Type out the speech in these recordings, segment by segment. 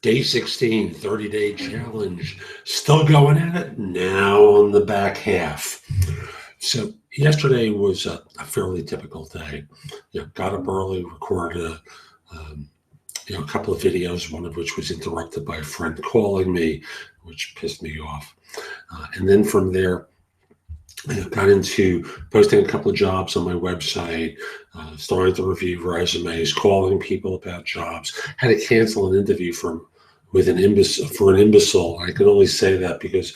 Day 16, 30-day challenge. Still going at it, now on the back half. So yesterday was a fairly typical day. Got up early, recorded a couple of videos, one of which was interrupted by a friend calling me, which pissed me off. And then from there, got into posting a couple of jobs on my website, starting to review resumes, calling people about jobs. Had to cancel an interview for an imbecile. I can only say that because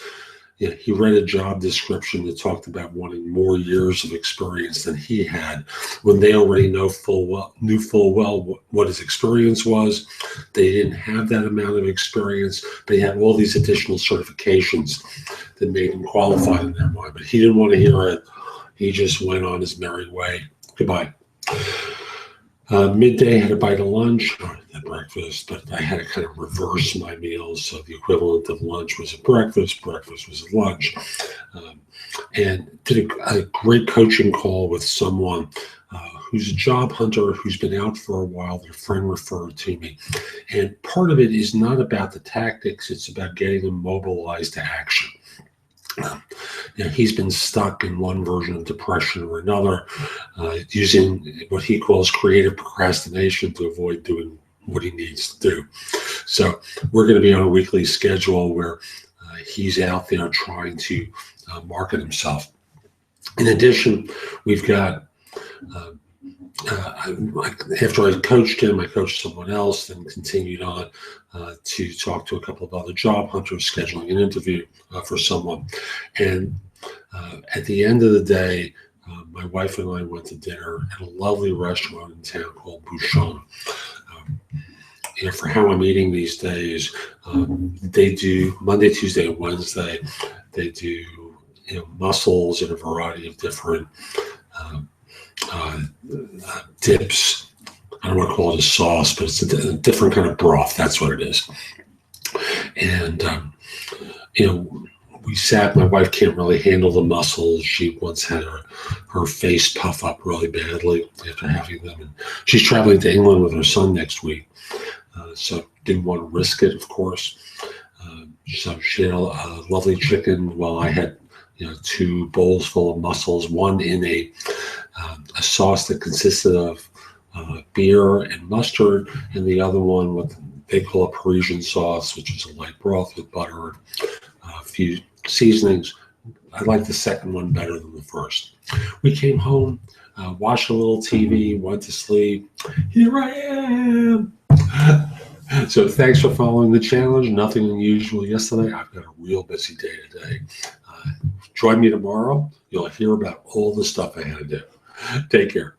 he read a job description that talked about wanting more years of experience than he had, when they already knew full well what his experience was. They didn't have that amount of experience, but he had all these additional certifications that made him qualified in their mind. But he didn't want to hear it. He just went on his merry way. Goodbye. Midday, had a bite of lunch, or breakfast, but I had to kind of reverse my meals. So the equivalent of lunch was at breakfast was at lunch. And did a great coaching call with someone who's a job hunter, who's been out for a while. Their friend referred to me. And part of it is not about the tactics, it's about getting them mobilized to action. He's been stuck in one version of depression or another, using what he calls creative procrastination to avoid doing what he needs to do. So we're going to be on a weekly schedule where he's out there trying to market himself. In addition, we've got, after I coached him, I coached someone else, then continued on to talk to a couple of other job hunters, scheduling an interview for someone. And at the end of the day, my wife and I went to dinner at a lovely restaurant in town called Bouchon. For how I'm eating these days, they do Monday, Tuesday, and Wednesday. They do mussels in a variety of different dips. I don't want to call it a sauce, but it's a different kind of broth. That's what it is. And we sat. My wife can't really handle the mussels. She once had her face puff up really badly after having them. And she's traveling to England with her son next week. So didn't want to risk it, of course. So she had a lovely chicken, while I had 2 bowls full of mussels, one in a sauce that consisted of beer and mustard, and the other one what they call a Parisian sauce, which is a light broth with butter and a few seasonings. I like the second one better than the first. We came home, watched a little TV, went to sleep. Here I am. So thanks for following the challenge. Nothing unusual yesterday. I've got a real busy day today. Join me tomorrow. You'll hear about all the stuff I had to do. Take care.